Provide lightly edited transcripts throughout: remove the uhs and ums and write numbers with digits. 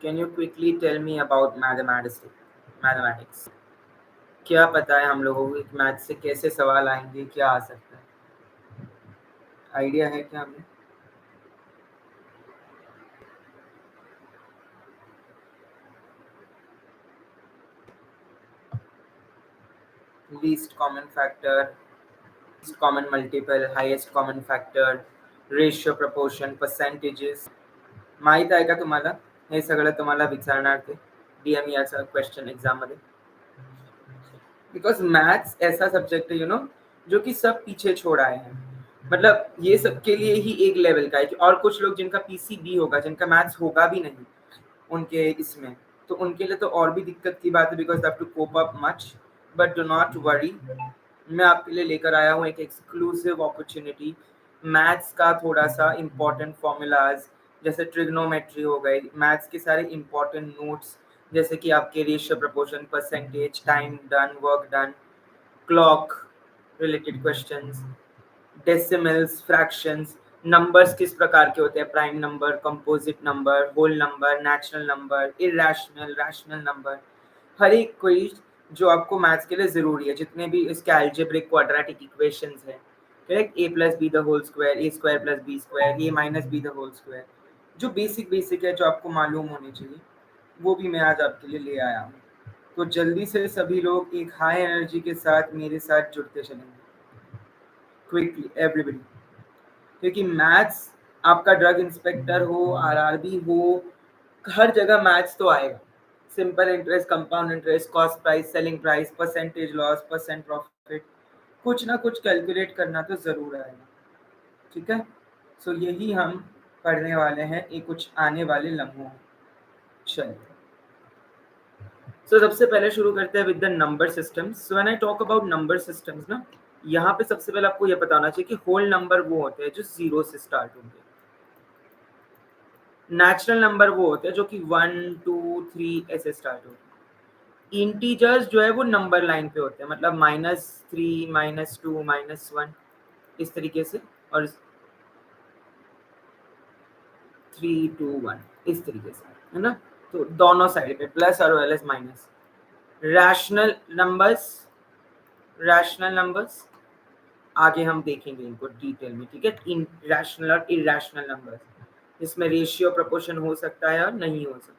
Can you quickly tell me about mathematics? क्या पता है हम लोगों को मैथ से कैसे सवाल आएंगे, क्या आ सकता है? आइडिया है क्या हमें? Least common factor, common multiple, highest common factor, ratio, proportion, percentages माहीत आहे का तुम्हाला? हे सगळं तुम्हाला विचारणार ते DMERचा क्वेश्चन एग्जाम मध्ये. बिकॉज मैथ्स ऐसा सब्जेक्ट है जो कि सब पीछे छोड़ आए हैं. मतलब ये सबके लिए ही एक लेवल का है और कुछ लोग जिनका PCB होगा, जिनका मैथ्स होगा भी नहीं उनके इसमें, तो उनके लिए तो और भी दिक्कत की बात है because they have to cope up much. But do not worry, मैं आपके लिए लेकर आया हूँ एक एक्सक्लूसिव अपॉर्चुनिटी. मैथ्स का थोड़ा सा इम्पोर्टेंट फॉर्मूलाज जैसे ट्रिग्नोमेट्री हो गई, मैथ्स के सारे इम्पोर्टेंट नोट्स जैसे कि आपके ratio, proportion, percentage, time done, work done, clock related questions, decimals, fractions, numbers किस प्रकार के होते हैं, prime number, composite number, whole number, natural number, irrational, rational number, हर एक क्विज जो आपको मैथ्स के लिए जरूरी है. जितने भी इसके अलजेब्रिक क्वाड्रेटिक इक्वेशंस हैं, correct, a plus b the whole square, a square plus b square, a minus b the whole square, जो बेसिक है जो आपको मालूम होनी चाहिए, वो भी मैं आज आपके लिए ले आया हूँ. तो जल्दी से सभी लोग एक हाई एनर्जी के साथ मेरे साथ जुड़ते चलेंगे क्विकली एवरीबडी, क्योंकि मैथ्स आपका ड्रग इंस्पेक्टर हो, RRB हो, हर जगह मैथ्स तो आएगा. Simple interest, compound interest, cost price, selling price, percentage loss, percent profit, कुछ ना कुछ कैलकुलेट करना तो जरूर आएगा. ठीक है, सो यही हम पढ़ने वाले हैं ये कुछ आने वाले लम्हों. चलिए, सो सबसे पहले शुरू करते हैं with the number systems. So when I talk about number systems ना, यहाँ पे सबसे पहले आपको ये पता होना चाहिए कि होल नंबर वो होते हैं जो 0 से स्टार्ट होंगे. नेचुरल नंबर वो होते हैं जो कि 1 2 3 ऐसे स्टार्ट होते हैं. इंटीजर्स जो है वो नंबर लाइन पे होते हैं, मतलब -3, -2, -1 इस तरीके से, और 3 2 1 इस तरीके से, है ना. तो दोनों साइड पे प्लस और well as minus. Rational numbers, rational numbers आगे हम देखेंगे इनको डिटेल में, ठीक है. इन रैशनल और इरेशनल नंबर्स, इसमें रेशियो, प्रपोर्शन हो सकता है और नहीं हो सकता.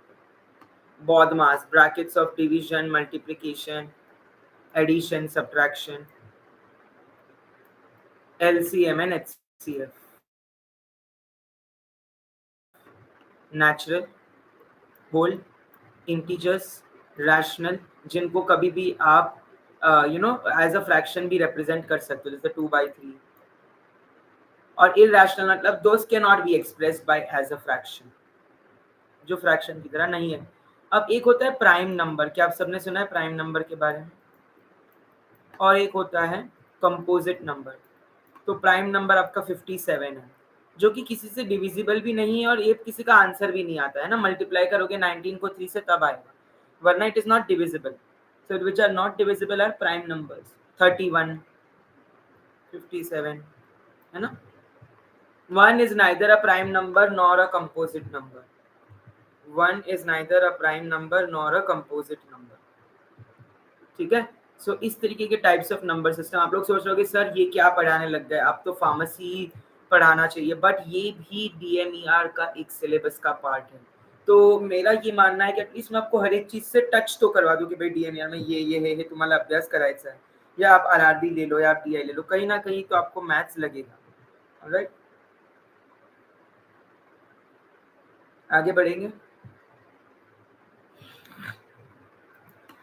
BODMAS, brackets of division, multiplication, addition, subtraction, LCM and HCF, natural, whole, integers, rational, जिनको कभी भी आप एज अ फ्रैक्शन भी रिप्रेजेंट कर सकते हो, जैसे 2/3. और irrational मतलब those can not be expressed by as a fraction, जो फ्रैक्शन की तरह नहीं है. अब एक होता है प्राइम नंबर, क्या आप सबने सुना है प्राइम नंबर के बारे में? और एक होता है कंपोजिट नंबर. तो प्राइम नंबर आपका 57 है, जो कि किसी से डिविजिबल भी नहीं है और ये किसी का आंसर भी नहीं आता है ना. मल्टीप्लाई करोगे 19 को 3 से तब आएगा, वरना it is not divisible. So which are not divisible are prime numbers. 31, 57, है ना. 1 is neither a prime number nor a composite number. 1 is neither a prime number nor a composite number. ठीक है. सो इस तरीके के टाइप्स ऑफ नंबर सिस्टम. आप लोग सोच रहे हो सर ये क्या पढ़ाने लग गए, आप तो फार्मेसी पढ़ाना चाहिए, बट ये भी DMER का एक सिलेबस का पार्ट है. तो मेरा ये मानना है कि एटलीस्ट मैं आपको हर एक चीज से टच तो करवा दूं कि भाई DMER में ये है, तुम्हाला अभ्यास करायचा है, या आप RRB ले लो या आप DI ले लो, कहीं ना कहीं तो आपको मैथ्स लगेगा. ऑलराइट, आगे बढ़ेंगे.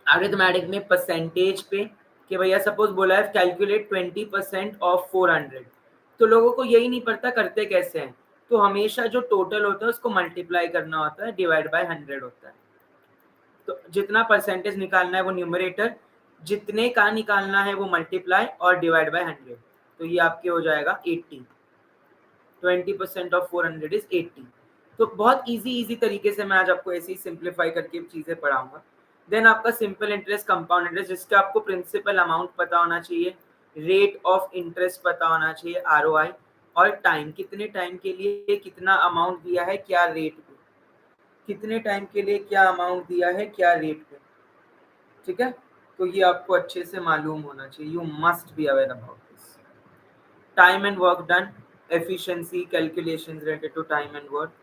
अरिथमेटिक में परसेंटेज पे, कि भैया सपोज बोला है कैलकुलेट 20% ऑफ 400, तो लोगों को यही नहीं पड़ता करते कैसे हैं. तो हमेशा जो टोटल होता है उसको मल्टीप्लाई करना होता है, डिवाइड बाय 100 होता है. तो जितना परसेंटेज निकालना है वो न्यूमरेटर, जितने का निकालना है वो मल्टीप्लाई और डिवाइड बाय 100. तो ये आपके हो जाएगा 80. 20% ऑफ 400 इज 80. तो बहुत इजी तरीके से मैं आज आपको ऐसे ही सिंप्लीफाई करके चीजें पढ़ाऊंगा. देन आपका सिंपल इंटरेस्ट, कंपाउंड इंटरेस्ट, जिसका आपको प्रिंसिपल अमाउंट पता होना चाहिए, रेट ऑफ इंटरेस्ट पता होना चाहिए, ROI, और टाइम, कितने टाइम के लिए कितना अमाउंट दिया है, क्या रेट पे. कितने टाइम के लिए क्या अमाउंट दिया है, क्या रेट पे, ठीक है। तो ये आपको अच्छे से मालूम होना चाहिए, you must be aware about this. Time and work done, efficiency calculations related to time and work,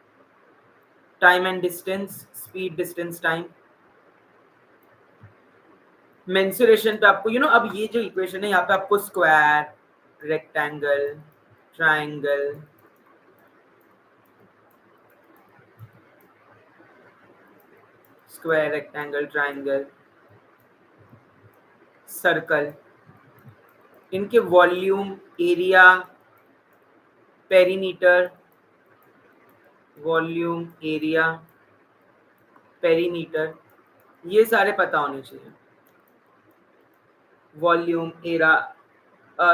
time and distance, speed, distance, time, mensuration पे आपको अब ये जो इक्वेशन है यहाँ पे आपको square, rectangle, triangle, square, rectangle, triangle, circle, इनके volume, area, perimeter, volume, area, perimeter, ये सारे पता होने चाहिए। वॉल्यूम, एरा,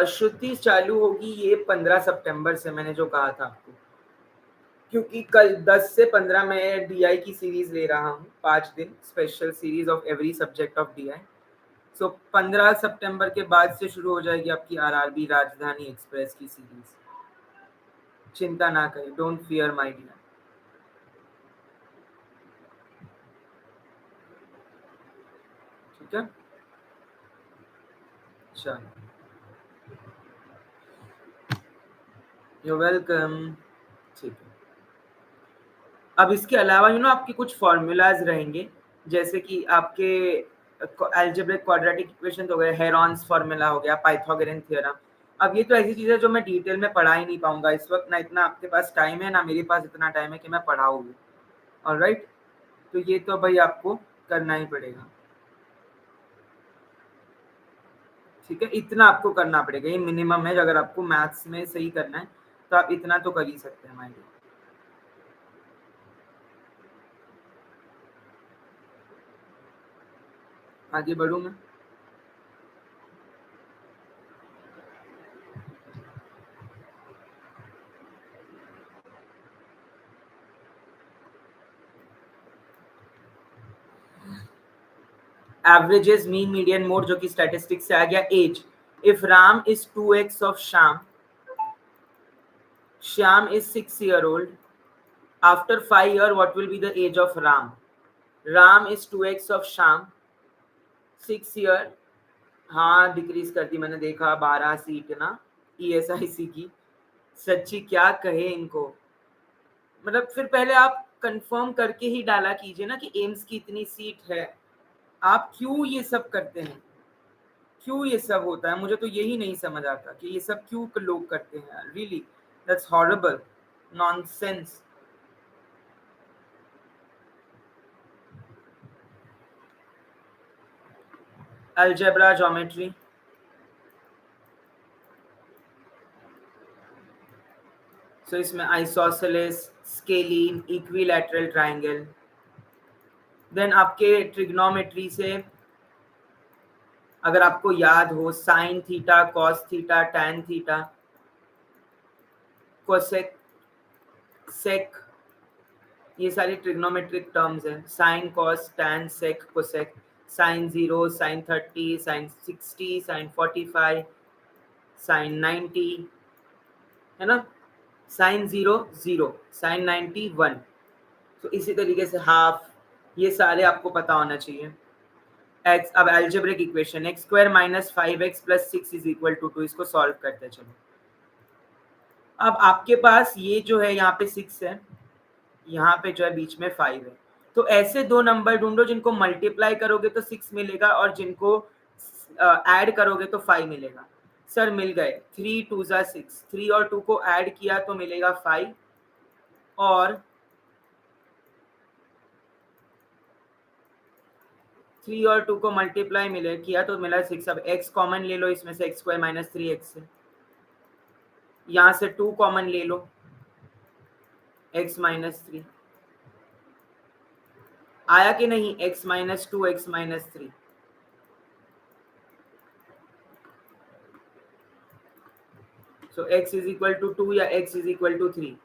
श्रुति चालू होगी ये 15 सितंबर से, मैंने जो कहा था आपको, क्योंकि कल 10 से 15 मैं डीआई की सीरीज ले रहा हूँ, 5 दिन special series of every subject of DI. So 15 सितंबर के बाद से शुरू हो जाएगी आपकी आरआरबी राजधानी एक्सप्रेस की सीरीज। चिंता ना करें, डोंट फियर माय डियर। ठीक है, चलो, यू वेलकम। ठीक है, अब इसके अलावा आपके कुछ फॉर्मूलाज रहेंगे, जैसे कि आपके अलजेब्रिक क्वाड्रेटिक इक्वेशन हो गए, हेरॉन्स फॉर्मूला हो गया, पाइथागोरन थ्योरम। अब ये तो ऐसी चीज़ है जो मैं डिटेल में पढ़ा ही नहीं पाऊंगा इस वक्त, ना इतना आपके पास टाइम है, ना मेरे पास इतना टाइम है कि मैं पढ़ाऊँ। ऑलराइट, तो ये तो भाई आपको करना ही पड़ेगा, ठीक है। इतना आपको करना पड़ेगा, ये मिनिमम है। अगर आपको मैथ्स में सही करना है तो आप इतना तो कर ही सकते हैं माइंड। आगे बढ़ूँ मैं? एवरेजेस, मीन, मीडियन, मोड, जो कि स्टैटिस्टिक्स से आ गया। As, if Ram is 2x of Shyam, Shyam is 6 year old, after 5 year what will be the age of ram? Ram is 2x of Shyam, 6 year, हाँ डिक्रीज कर दी मैंने, देखा 12 सीट ना ईएसआईसी की। सच्ची क्या कहे इनको, मतलब फिर पहले आप कंफर्म करके ही डाला कीजिए ना कि एम्स की इतनी सीट है। आप क्यों ये सब करते हैं, क्यों ये सब होता है? मुझे तो यही नहीं समझ आता कि ये सब क्यों लोग करते हैं। Really that's horrible, nonsense. Algebra, geometry, so इसमें isosceles, scalene, equilateral triangle. Then आपके ट्रिग्नोमेट्री से अगर आपको याद हो, sine theta, cos theta, tan theta, cosec, sec, ये सारी ट्रिग्नोमेट्रिक टर्म्स हैं। Sine, cos, tan, sec, cosec, sine 0, sine 30, sine 60, sine 45, sine 90, है ना, साइन 0 0, साइन 90 1। तो इसी तरीके से हाफ, ये सारे आपको पता होना चाहिए। एक्स, अब algebraic equation, x square minus 5x plus 6 is equal to 2, इसको सॉल्व करते हैं। चलो, अब आपके पास ये जो है यहाँ पे 6 है, यहाँ पे जो है बीच में 5 है, तो ऐसे दो नंबर ढूंढो जिनको मल्टीप्लाई करोगे तो 6 मिलेगा और जिनको ऐड करोगे तो 5 मिलेगा। सर मिल गए, 3 2 जा 6, 3 और 2 को ऐड किया तो मिलेगा 5, और 3 और 2 को मल्टीप्लाई मिले किया तो मिला 6। अब x कॉमन ले लो इसमें से, एक्स स्क्वायर माइनस 3x से, यहाँ से 2 कॉमन ले लो, x माइनस 3 आया कि नहीं, x minus 2, x minus 3। So x is equal to 2 या x इज इक्वल टू 3।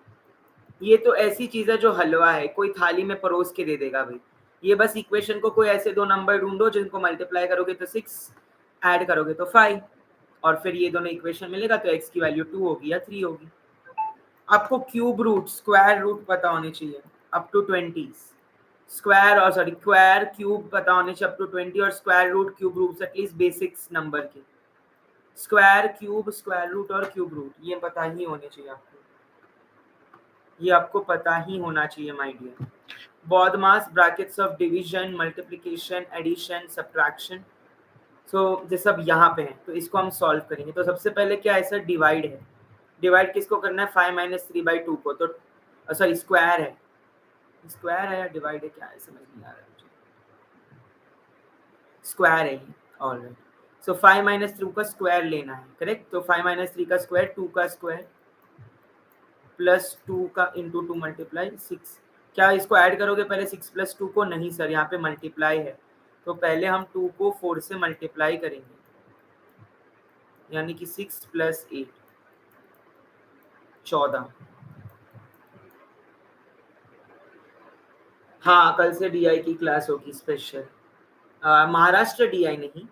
ये तो ऐसी चीज है जो हलवा है, कोई थाली में परोस के दे देगा भाई। ये बस इक्वेशन को कोई ऐसे दो नंबर ढूंढो जिनको मल्टीप्लाई करोगे तो 6, ऐड करोगे तो 5, और फिर ये दोनों इक्वेशन मिलेगा तो x की वैल्यू 2 होगी या 3 होगी। आपको क्यूब रूट, स्क्वायर रूट पता होने चाहिए अप टू 20। स्क्वायर और सॉरी स्क्वायर क्यूब पता होने चाहिए अप टू 20 और square root cube roots at least basics number के। स्क्वायर क्यूब स्क्वायर रूट और क्यूब रूट ये पता ही होने चाहिए आपको, ये आपको पता ही होना चाहिए my dear. BODMAS brackets of division multiplication addition subtraction. So ये सब यहाँ पे है तो इसको हम सॉल्व करेंगे। तो सबसे पहले क्या है सर, डिवाइड है। डिवाइड किसको करना है, 5-3/2 को। तो सॉरी स्क्वायर है, स्क्वायर है या डिवाइड है क्या है समझ नहीं आ रहा मुझे, स्क्वायर है ये। ऑलराइट, सो 5-3 का स्क्वायर लेना है, करेक्ट। तो 5-3 का स्क्वायर 2 का स्क्वायर प्लस 2 का इंटू 2 मल्टीप्लाई 6। क्या इसको ऐड करोगे पहले 6 + 2 को, नहीं सर यहाँ पे मल्टीप्लाई है तो पहले हम 2 को 4 से मल्टीप्लाई करेंगे, यानी कि 6 + 8 14। हाँ कल से डीआई की क्लास होगी स्पेशल। महाराष्ट्र डीआई नहीं,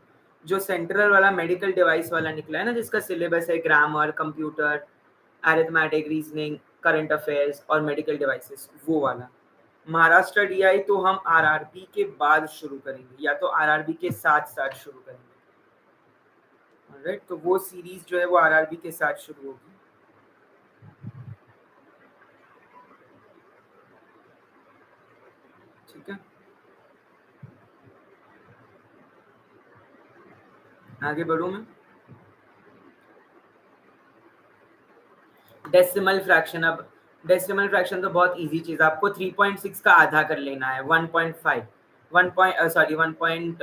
जो सेंट्रल वाला मेडिकल डिवाइस वाला निकला है ना, जिसका सिलेबस है grammar, computer, arithmetic, reasoning, current affairs और मेडिकल डिवाइसेस, वो वाला। महाराष्ट्र डीआई तो हम आरआरबी के बाद शुरू करेंगे या तो आरआरबी के साथ साथ शुरू करेंगे। ऑलराइट, तो वो सीरीज जो है वो आरआरबी के साथ शुरू होगी। ठीक है, आगे बढ़ूं मैं। डेसिमल फ्रैक्शन, अब डेसिमल फ्रैक्शन तो बहुत इजी चीज है, आपको 3.6 का आधा कर लेना है, 1.5 1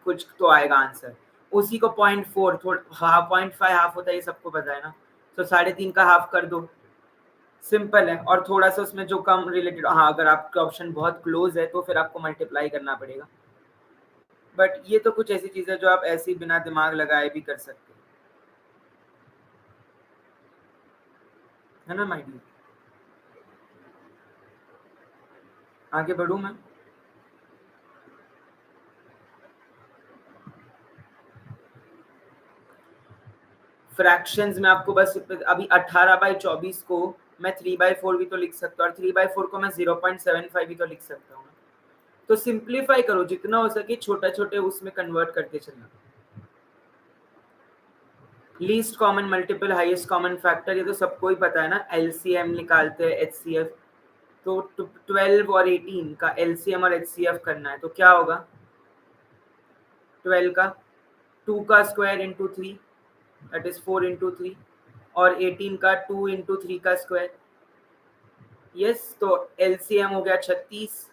कुछ तो आएगा आंसर, उसी को 0.4 थोड़ा हाफ 0.5 हाफ होता है, ये सबको पता है ना। तो 3.5 का हाफ कर दो, सिंपल है। और थोड़ा सा उसमें जो कम रिलेटेड, हाँ अगर आपका ऑप्शन बहुत क्लोज है तो फिर आपको मल्टीप्लाई करना पड़ेगा, बट ये तो कुछ ऐसी चीज है जो आप ऐसे ही बिना दिमाग लगाए भी कर सकते है ना माय डियर। आगे बढ़ूं मैं। फ्रैक्शंस में आपको बस अभी 18/24 को मैं 3/4 भी तो लिख सकता हूँ और 3/4 को मैं 0.75 भी तो लिख सकता हूँ। तो सिंप्लीफाई करो जितना हो सके, छोटा छोटे उसमें कन्वर्ट करते चलना। Least common multiple highest common factor, ये तो सबको ही पता है ना, एलसीएम निकालते हैं एचसीएफ। तो 12 और 18 का एलसीएम और एचसीएफ करना है तो क्या होगा, 12 का 2 का स्क्वायर इंटू 3 दैट इज 4 × 3 और 18 का 2 × 3 का स्क्वायर। यस, तो एलसीएम हो गया 36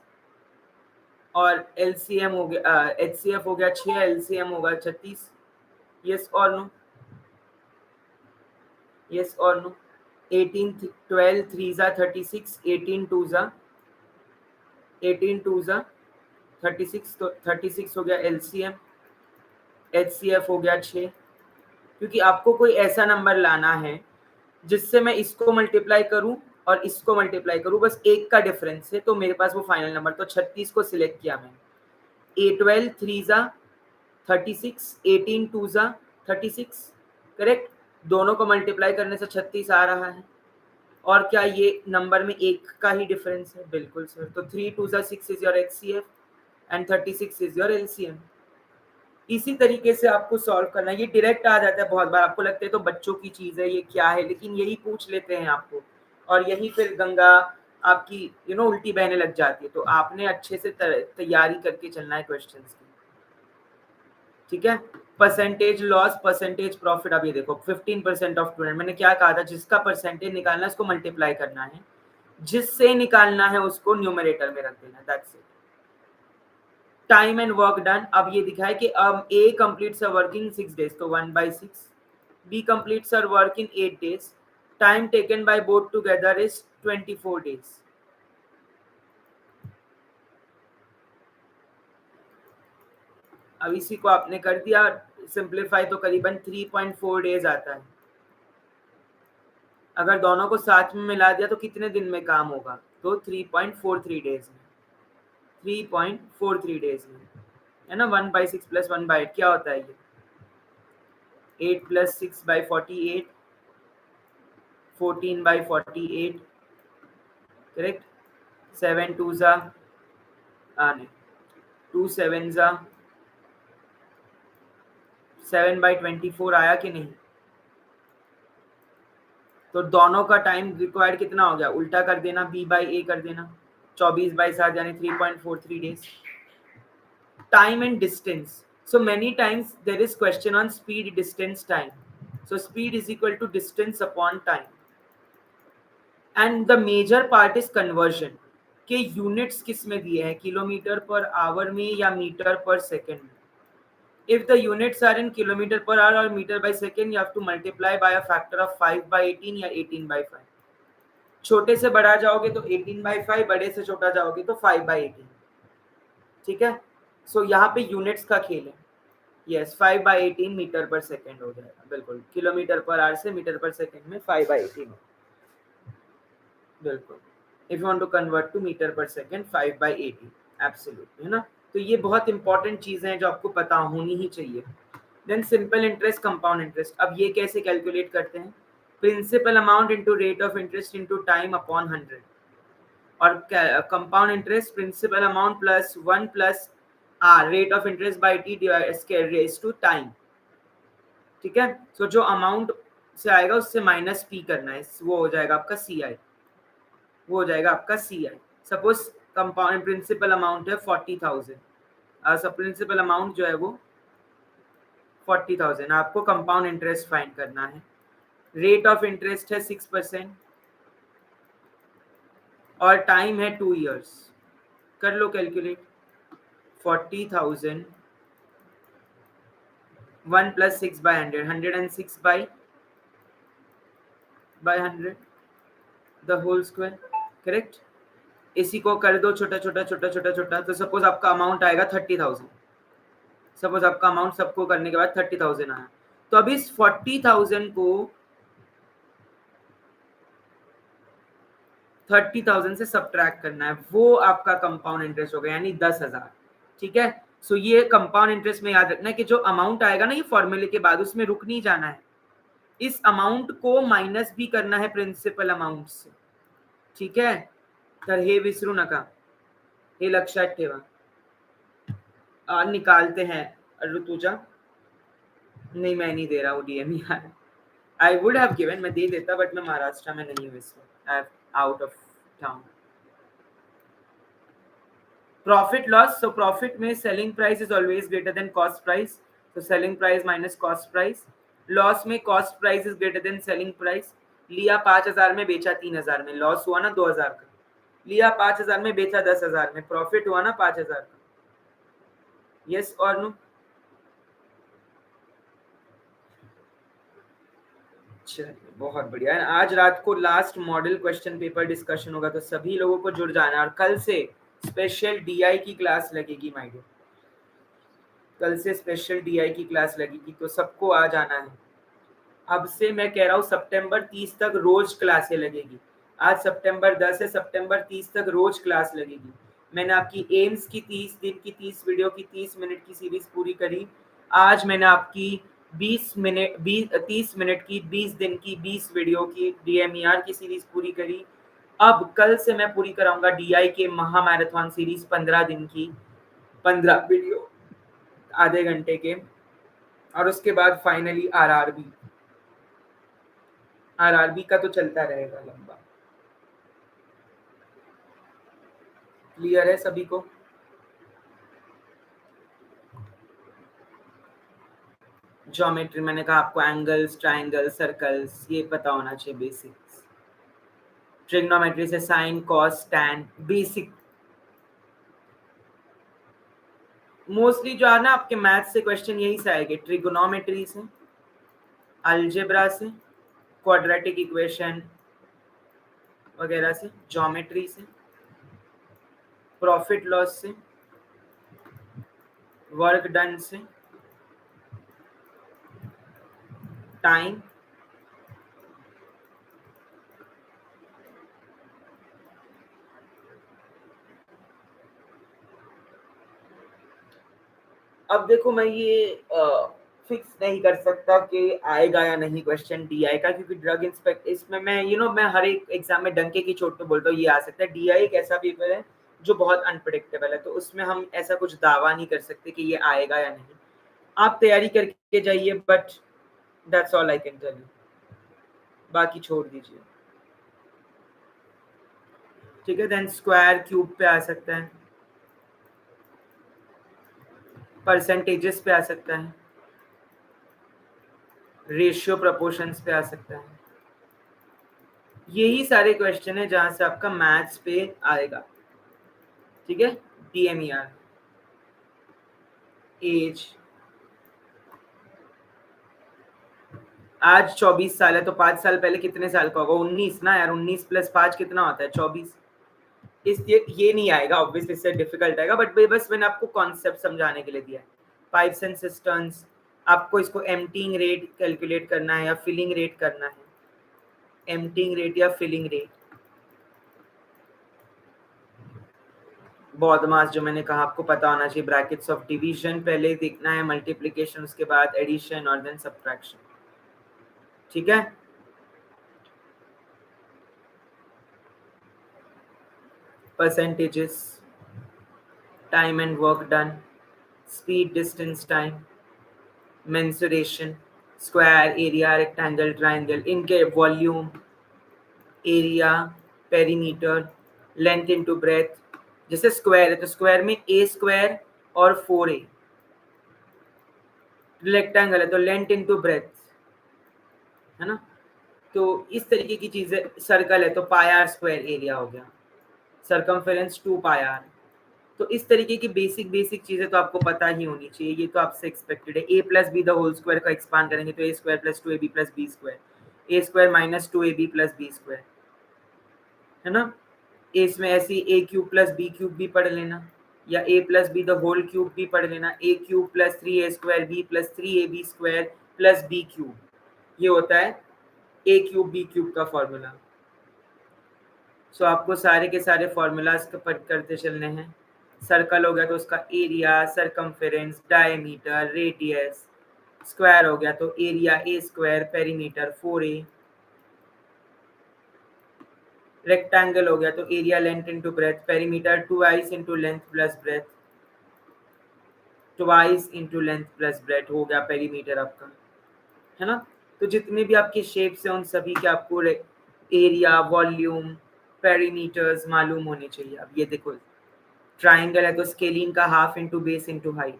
और एलसीएम हो गया एचसीएफ हो गया 6, एलसीएम होगा 36। यस और नो, यस और नो। 18 12 3 जा 36, 18 2 जा 36, तो 36 हो गया एलसीएम, एचसीएफ हो गया 6। क्योंकि आपको कोई ऐसा नंबर लाना है जिससे मैं इसको मल्टीप्लाई करूं और इसको मल्टीप्लाई करूं, बस एक का डिफरेंस है, तो मेरे पास वो फाइनल नंबर, तो 36 को सिलेक्ट किया मैंने। 12 3 जा 36, 18 2 जा 36, करेक्ट। दोनों को मल्टीप्लाई करने से 36 आ रहा है, और क्या ये नंबर में एक का ही डिफरेंस है, बिल्कुल सर। तो 3 2 जा 6 is your HCF and 36 is your LCM. इसी तरीके से आपको सॉल्व करना है, ये डायरेक्ट आ जाता है। बहुत बार आपको लगता है तो बच्चों की चीज है ये क्या है, लेकिन यही पूछ लेते हैं आपको, और यही फिर गंगा आपकी उल्टी बहने लग जाती है। तो आपने अच्छे से तैयारी करके चलना है क्वेश्चंस की, ठीक है। परसेंटेज लॉस परसेंटेज प्रॉफिट, अब ये देखो 15% ऑफ स्टूडेंट, मैंने क्या कहा था, जिसका परसेंटेज निकालना है उसको मल्टीप्लाई करना है, जिससे निकालना है उसको न्यूमरेटर में रख देना, that's it. Time and work done, अब ये दिखा है कि अब A completes a work in 6 days, तो 1/6। B completes a work in 8 days। Time taken by both together is 24 days। अब इसी को आपने कर दिया सिंप्लीफाई, तो करीबन 3.4 days आता है। अगर दोनों को साथ में मिला दिया तो कितने दिन में काम होगा, तो 3.43 days में, 3.43 days में, है ना। 1/6 + 1/8 क्या होता है ये, 8 + 6/48, 14/48, करेक्ट। 7 2 जा नहीं 2 7 7/24 आया कि नहीं? तो दोनों का टाइम रिक्वायर्ड कितना हो गया? उल्टा कर देना, b/a कर देना, 24/7 यानी 3.43 days. Time and distance. So many times there is question on speed, distance, time. So speed is equal to distance upon time. And the major part is conversion. के यूनिट्स किस में दिए हैं, किलोमीटर पर आवर में या metre per second में? If the units are in kilometer per hour or meter by second, you have to multiply by a factor of 5/18 या 18/5. छोटे से बड़ा जाओगे तो 18/5, बड़े से छोटा जाओगे तो 5/18. ठीक है, सो यहाँ पे यूनिट्स का खेल है. यस 5/18 मीटर पर सेकेंड हो जाएगा. बिल्कुल, किलोमीटर पर आवर से मीटर पर सेकेंड में 5/18. बिल्कुल, if you want to convert to metre per second 5/18 absolutely, है ना. तो ये बहुत इंपॉर्टेंट चीजें हैं जो आपको पता होनी ही चाहिए. Then simple interest, compound interest. अब ये कैसे कैलकुलेट करते हैं? Principal amount into rate of interest into time upon 100. और compound interest principal amount plus 1 plus R rate of interest by T raise to time. ठीक है, सो जो अमाउंट से आएगा उससे माइनस पी करना है, वो हो जाएगा आपका सी आई. वो हो जाएगा आपका सी आई. सपोज कंपाउंड प्रिंसिपल अमाउंट है 40,000. सब प्रिंसिपल अमाउंट जो है वो 40,000. आपको कंपाउंड इंटरेस्ट फाइंड करना है. रेट ऑफ इंटरेस्ट है 6% और टाइम है 2 years. कर लो calculate. 40,000 1 plus 6/100, 106/100 the whole square. Correct. इसी को कर दो छोटा छोटा छोटा छोटा छोटा. तो सपोज आपका अमाउंट आएगा 30,000. सपोज आपका अमाउंट सबको करने के बाद 30,000 आया. तो अब इस 40,000 को 30,000 से सब्ट्रैक्ट करना है. वो आपका कंपाउंड इंटरेस्ट होगा, यानी 10,000. ठीक है, सो ये कंपाउंड इंटरेस्ट में याद रखना है कि जो अमाउंट आएगा ना ये फॉर्मूले के बाद, उसमें रुक नहीं जाना है. इस अमाउंट को माइनस भी करना है प्रिंसिपल अमाउंट से. ठीक है, तर हे विसरू नका, हे लक्षात ठेवा. निकालते हैं ऋतुजा. नहीं मैं नहीं दे रहा हूँ डीएम यार. आई वुड हैव गिवन, मैं दे देता बट मैं महाराष्ट्र में नहीं हूँ इस वक्त. I am out of town. Profit loss. So profit में selling price is always greater than cost price. तो selling price minus cost price. Loss में cost price is greater than selling price. लिया 5,000 में, बेचा 3,000 में, लॉस हुआ ना 2,000 का. लिया 5,000 में, बेचा 10,000 में, प्रॉफिट हुआ ना 5,000 का. यस और नो? चलिए बहुत बढ़िया. आज रात को last model question paper discussion होगा, तो सभी लोगों को जुड़ जाना. और कल से स्पेशल डीआई की क्लास लगेगी माय डियर. कल से स्पेशल डीआई की क्लास लगेगी, तो सबको आ जाना है. अब से मैं कह रहा हूँ सितंबर 30 तक रोज क्लासें लगेगी. आज सितंबर 10 है, सितंबर 30 तक रोज क्लास लगेगी. मैंने आपकी एम्स की 30 दिन की 30 वीडियो की 30 मिनट की सीरीज पूरी करी. आज मैंने आपकी 30 मिनट की 20 दिन की 20 वीडियो की डीएमईआर की सीरीज पूरी करी. अब कल से मैं पूरी कराऊंगा डीआई के महा मैराथन सीरीज 15 दिन की 15 वीडियो आधे घंटे के. और उसके बाद फाइनली आरआरबी का तो चलता रहेगा लंबा. क्लियर है सभी को? ज्योमेट्री मैंने कहा आपको एंगल्स, ट्रायंगल, सर्कल्स ये पता होना चाहिए, बेसिक्स. ट्रिग्नोमेट्री से sine, cos, tan, basic. Mostly जो है ना आपके मैथ से क्वेश्चन यही से आएंगे. ट्रिगोनोमेट्री से, अलजेब्रा से, क्वाड्रेटिक इक्वेशन वगैरह से, ज्योमेट्री से, प्रॉफिट लॉस से, वर्क डन से, टाइम, अब देखो मैं ये फिक्स नहीं कर सकता कि आएगा या नहीं क्वेश्चन डीआई का, क्योंकि ड्रग इंस्पेक्ट इसमें मैं मैं हर एक एग्जाम में डंके की चोट पे बोलता हूँ ये आ सकता है. डीआई एक ऐसा पेपर है जो बहुत अनप्रेडिक्टेबल है, तो उसमें हम ऐसा कुछ दावा नहीं कर सकते कि ये आएगा या नहीं। आप तैयारी करके जाइए, but that's all I can tell you, बाकी छोड़ दीजिए। ठीक है, देन स्क्वायर क्यूब पे आ सकता है, परसेंटेजेस पे आ सकता है, रेशियो प्रोपोर्शंस पे आ सकता है। यही सारे क्वेश्चन है जहां से आपका मैथ्स पे आएगा। ठीक है, DMER, एज, आज 24 साल है तो 5 साल पहले कितने साल का होगा? 19 ना यार, 19 + 5 कितना होता है? 24। इसलिए ये नहीं आएगा ऑब्वियसली, इससे डिफिकल्ट आएगा, बट बस मैंने आपको कॉन्सेप्ट समझाने के लिए दिया है। पाइप्स एंड सिस्टर्न्स, आपको इसको एम्प्टीइंग रेट कैलकुलेट करना है या फिलिंग रेट करना है, एम्प्टीइंग रेट या फिलिंग रेट। बॉडमास जो मैंने कहा आपको पता होना चाहिए, ब्रैकेट्स ऑफ डिवीजन पहले देखना है, मल्टीप्लिकेशन उसके बाद एडिशन और देन सब्ट्रैक्शन। ठीक है, percentages, time and work done, speed, distance, time, mensuration, square, area, rectangle, triangle, इनके volume, area, perimeter, length into breadth. जैसे स्क्वायर है तो स्क्वायर में ए स्क्वायर और 4a, रेक्टेंगल है तो लेंथ इनटू ब्रेथ, है ना। तो इस तरीके की चीजें, सर्कल है तो पाई आर स्क्वायर एरिया हो गया, सरकमफेरेंस 2 पाई आर। तो इस तरीके की बेसिक चीजें तो आपको पता ही होनी चाहिए, ये तो आपसे एक्सपेक्टेड है। a plus b the whole square का एक्सपांड करेंगे तो a square plus 2ab plus b square, a square minus 2ab plus b square, है ना। इसमें ऐसी a cube plus b cube भी पढ़ लेना, या a plus b the whole cube भी पढ़ लेना, a cube plus 3a square b plus 3ab square plus b cube, ये होता है a क्यूब b क्यूब का फॉर्मूला। सो आपको सारे के सारे फॉर्मूलाज करते चलने हैं। सर्कल हो गया तो उसका area, circumference, diameter, radius, square हो गया तो area a square, perimeter 4a, rectangle हो गया तो area, length into breath, perimeter twice into length plus breadth, twice into length plus breadth हो गया पेरीमीटर आपका, है ना। तो जितने भी आपके शेप्स हैं उन सभी के आपको एरिया, वॉल्यूम, पेरीमीटर्स मालूम होने चाहिए। अब ये देखो, ट्राइंगल है तो स्केलिंग का half into base into height,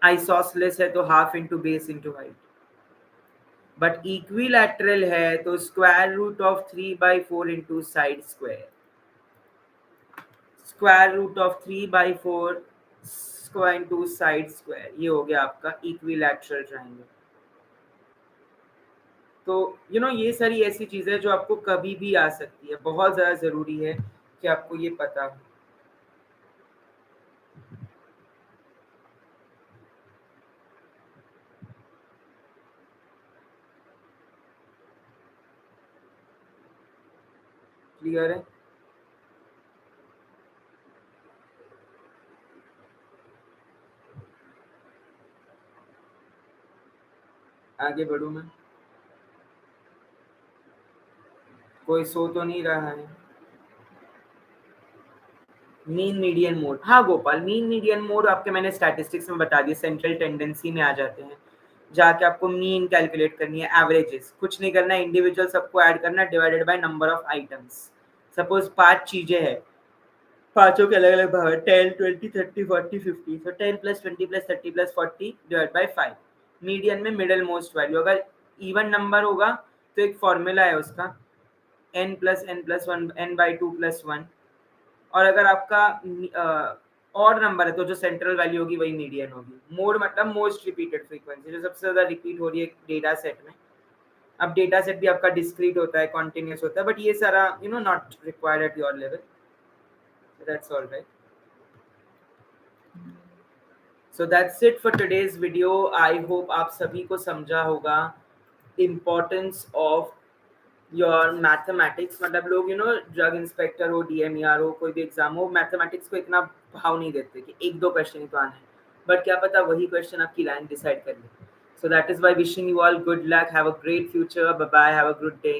isosceles है तो half into base into height, but equilateral है तो square root of 3/4 into side square, square root of 3/4 square into side square, ये हो गया आपका इक्विलैटरल ट्राइंगल। तो ये सारी ऐसी चीजें जो आपको कभी भी आ सकती है, बहुत ज्यादा जरूरी है कि आपको ये पता हो। क्लियर है? आगे बढ़ू मैं? कोई सो तो नहीं रहा है? मीन मीडियन मोड, हाँ गोपाल, मीन मीडियन मोड आपके मैंने स्टैटिस्टिक्स में बता दिया, सेंट्रल टेंडेंसी में आ जाते हैं, जाके आपको मीन कैलकुलेट करनी है, एवरेजेस कुछ नहीं करना है, इंडिविजुअल सबको ऐड करना है, divided by number of items. Suppose 5 चीजें हैं, पांचों के अलग अलग भाग है, 10, 20, 30, 40, 50, तो 10 + 20 + 30 + 40 डिवाइड बाय 5। मीडियन में मिडल मोस्ट वैल्यू, अगर इवन नंबर होगा तो एक फॉर्मूला है उसका, n + n+1 n/2 + 1, और अगर आपका और नंबर है तो जो सेंट्रल वैल्यू होगी वही मीडियन होगी। मोड मतलब मोस्ट रिपीटेड फ्रीक्वेंसी, जो सबसे ज्यादा रिपीट हो रही है डेटा सेट में। अब डेटा सेट भी आपका डिस्क्रीट होता है, कॉन्टिन्यूस होता है, बट ये सारा not required at your level, that's all right. So that's it for today's video. I hope आप सभी को समझा होगा इम्पोर्टेंस ऑफ योर मैथमेटिक्स। मतलब लोग ड्रग इंस्पेक्टर हो, DMER हो, कोई भी एग्जाम हो, मैथमेटिक्स को इतना भाव नहीं देते कि 1-2 क्वेश्चन ही तो आने हैं, बट क्या पता वही क्वेश्चन आपकी लाइन डिसाइड कर ले। So that is why wishing you all good luck, have a great future, bye bye, have a good day.